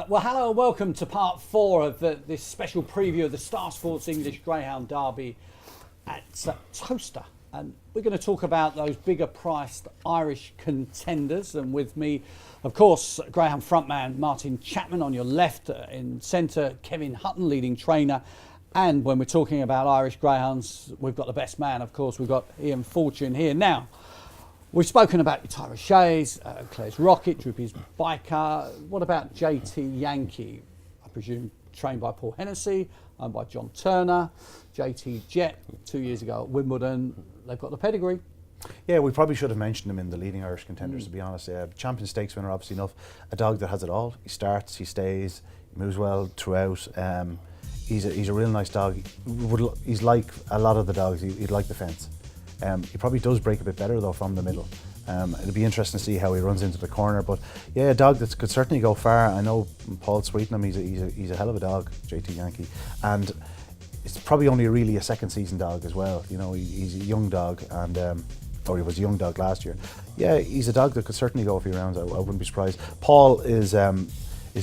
Well, hello and welcome to part 4 of this special preview of the Star Sports English Greyhound Derby at Towcester. And we're going to talk about those bigger priced Irish contenders. And with me, of course, Greyhound frontman Martin Chapman on your left, in centre Kevin Hutton, leading trainer. And when we're talking about Irish Greyhounds, we've got the best man, of course, we've got Ian Fortune here. Now, we've spoken about your Tyra Shays, Claire's Rocket, Droopy's Biker. What about JT Yankee? I presume trained by Paul Hennessy, owned by John Turner. JT Jet, 2 years ago at Wimbledon. They've got the pedigree. Yeah, we probably should have mentioned him in the leading Irish contenders, to be honest. Champion Stakes winner, obviously enough. A dog that has it all. He starts, he stays, he moves well throughout. He's a real nice dog. He's like a lot of the dogs. He'd like the fence. He probably does break a bit better though from the middle. It'll be interesting to see how he runs into the corner. But yeah, a dog that could certainly go far. I know Paul's sweeting him. He's a hell of a dog, JT Yankee, and it's probably only really a second season dog as well. You know, he's a young dog, and or he was a young dog last year. Yeah, he's a dog that could certainly go a few rounds. I wouldn't be surprised. Paul is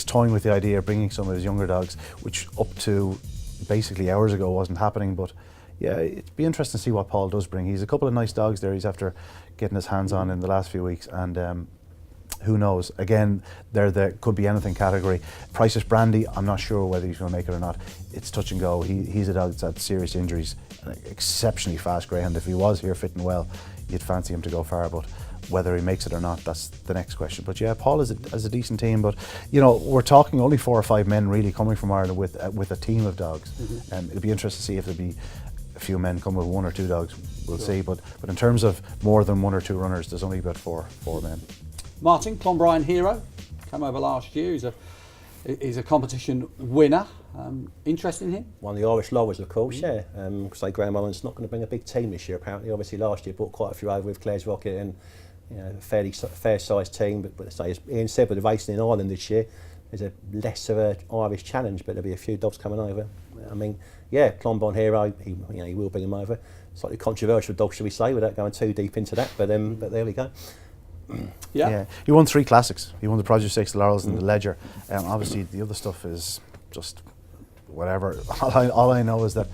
toying with the idea of bringing some of his younger dogs, which up to basically hours ago wasn't happening, but yeah, it'd be interesting to see what Paul does bring. He's a couple of nice dogs there he's after getting his hands on in the last few weeks, and who knows, again, they're the could be anything category. Price's Brandy, I'm not sure whether he's going to make it or not. It's touch and go. He's a dog that's had serious injuries, an exceptionally fast greyhound. If he was here fitting well, you'd fancy him to go far, but whether he makes it or not, that's the next question. But yeah, Paul is a decent team, but you know, we're talking only 4 or 5 men really coming from Ireland with a team of dogs. It'll be interesting to see if there'll be a few men come with 1 or 2 dogs. We'll see, but in terms of more than 1 or 2 runners, there's only about four men. Martin, Clonbrine Hero, came over last year. He's a competition winner. Interested in him? One of the Irish lowers, of course, yeah. Because Graham Mullen's not going to bring a big team this year, apparently. Obviously, last year brought quite a few over with Claire's Rocket and a fairly fair-sized team. But as Ian said, with the racing in Ireland this year, there's a less of an Irish challenge, but there'll be a few dogs coming over. I mean, yeah, Clonbrine Hero, he will bring them over. Slightly controversial dog, shall we say, without going too deep into that. But there we go. Yeah, he won 3 classics. He won the Produce Stakes, the Laurels, and the Ledger. Obviously, the other stuff is just whatever. All I know is that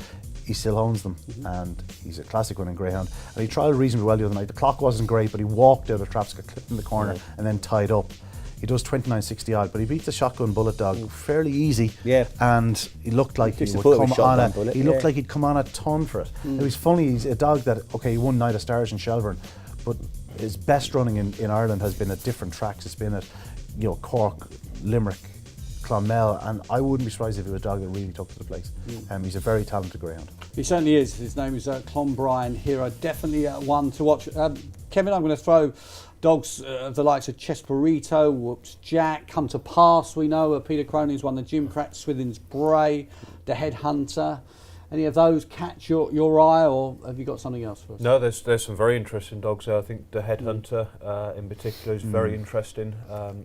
he still owns them, and he's a classic winning greyhound. And he trialled reasonably well the other night. The clock wasn't great, but he walked out of traps, got clipped in the corner, and then tied up. He does 29.60 odd, but he beat the Shotgun Bullet dog fairly easy. Yeah, and he looked like he would come on a. He looked like he'd come on a ton for it. It was funny. He's a dog that he won Night of Stars in Shelburne, but his best running in Ireland has been at different tracks. It's been at Cork, Limerick, Clonmel, and I wouldn't be surprised if it was a dog that really took to the place. He's a very talented greyhound. He certainly is. His name is Clonbrine Hero. Definitely one to watch. Kevin, I'm going to throw dogs of the likes of Chesperito, Whoops Jack, Come to Pass. We know Peter Cronin's won the Gimcrack, Swithin's Bray, the Headhunter. Any of those catch your eye, or have you got something else for us? No, there's some very interesting dogs there. I think the Headhunter in particular is very interesting.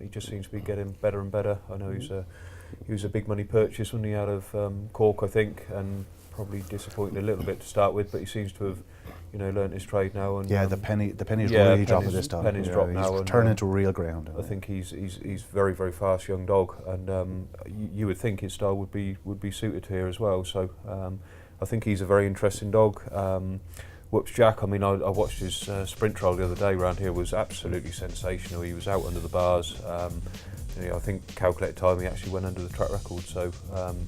He just seems to be getting better and better. I know he was a big money purchase, wasn't he, out of Cork, I think, and probably disappointed a little bit to start with, but he seems to have learnt his trade now. And the penny's really dropped this dog. Penny's dropped now. He's turned into a real greyhound. I think he's very, very fast young dog, and you would think his style would be suited here as well. So I think he's a very interesting dog. Whoops Jack, I mean, I watched his sprint trial the other day around here, was absolutely sensational. He was out under the bars. I think calculated time he actually went under the track record, so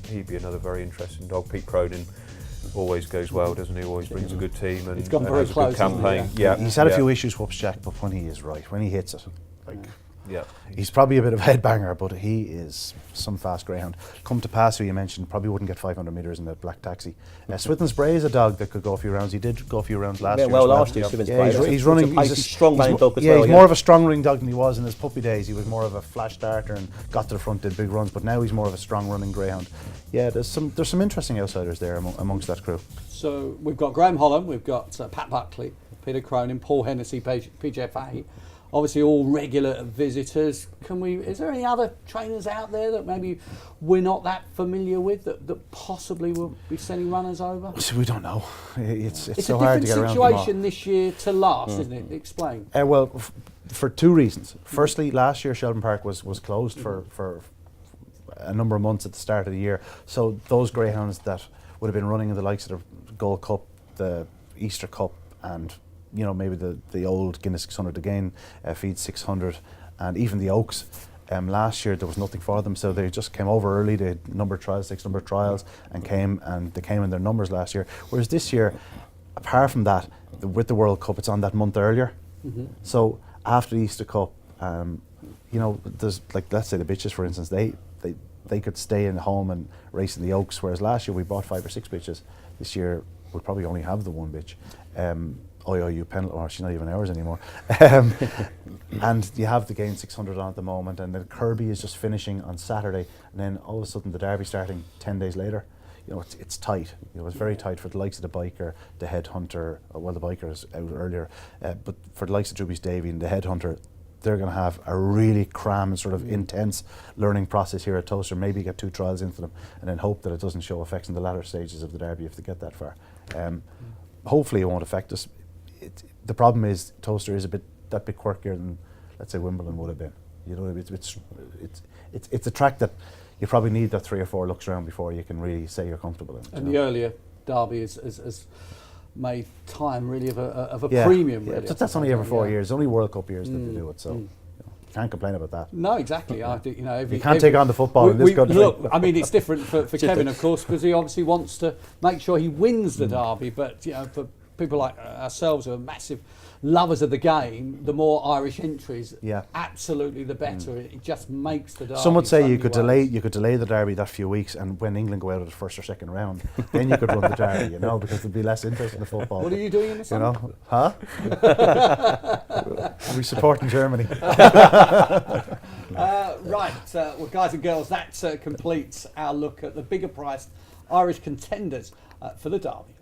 he'd be another very interesting dog. Pete Cronin always goes well, doesn't he? Always brings a good team and it's gone very has close, a good campaign. Yeah, he's had a few issues, Whoops Jack, but when he is right, when he hits it, yeah, he's probably a bit of a headbanger, but he is some fast greyhound. Come to Pass, who you mentioned, probably wouldn't get 500 metres in the Black Taxi. Swithin's Bray is a dog that could go a few rounds. He did go a few rounds last year. Last year, he's running. He's a strong running dog as well. He's more of a strong running dog than he was in his puppy days. He was more of a flash starter and got to the front, did big runs. But now he's more of a strong running greyhound. Yeah, there's some interesting outsiders there amongst that crew. So we've got Graham Holland, we've got Pat Buckley, Peter Cronin, Paul Hennessy, PJFA. Obviously all regular visitors. Is there any other trainers out there that maybe we're not that familiar with that possibly will be sending runners over? So we don't know. It's so a hard to get around them all. different situation this year to last, isn't it? Explain. Well, for 2 reasons. Firstly, last year Sheldon Park was closed for a number of months at the start of the year. So those greyhounds that would have been running in the likes of the Gold Cup, the Easter Cup, and maybe the old Guinness 600 again, Feed 600, and even the Oaks. Last year there was nothing for them, so they just came over early. They had six number of trials, and they came in their numbers last year. Whereas this year, apart from that, with the World Cup, it's on that month earlier. So after the Easter Cup, there's let's say the bitches, for instance, they could stay in home and race in the Oaks. Whereas last year we bought 5 or 6 bitches. This year we'll probably only have the one bitch. OIU penalty, or she's not even ours anymore. And you have the Gain 600 on at the moment, and then Kirby is just finishing on Saturday, and then all of a sudden the Derby starting 10 days later. It's tight. It's very tight for the likes of the Biker, the Headhunter. Well, the Biker is out earlier, but for the likes of Drewby's Davy and the Headhunter, they're going to have a really crammed, sort of intense learning process here at Towcester. Maybe get 2 trials into them, and then hope that it doesn't show effects in the latter stages of the Derby if they get that far. Hopefully, it won't affect us. The problem is Towcester is that bit quirkier than, let's say, Wimbledon would have been. It's a track that you probably need that 3 or 4 looks around before you can really say you're comfortable in. And the earlier Derby is made time really of a premium. Yeah, really, that's only every 4 years. Only World Cup years that they do it. So you can't complain about that. No, exactly. I think you can't take on the football in this country. Look, I mean, it's different for Kevin, of course, because he obviously wants to make sure he wins the Derby. But for people like ourselves who are massive lovers of the game, the more Irish entries, absolutely the better. It just makes the Derby. Some would say you could delay the Derby that few weeks, and when England go out of the first or second round, then you could run the Derby, because there'd be less interest in the football. What are you doing in the summer? Huh? We're supporting Germany. Right, well, guys and girls, that completes our look at the bigger priced Irish contenders for the Derby.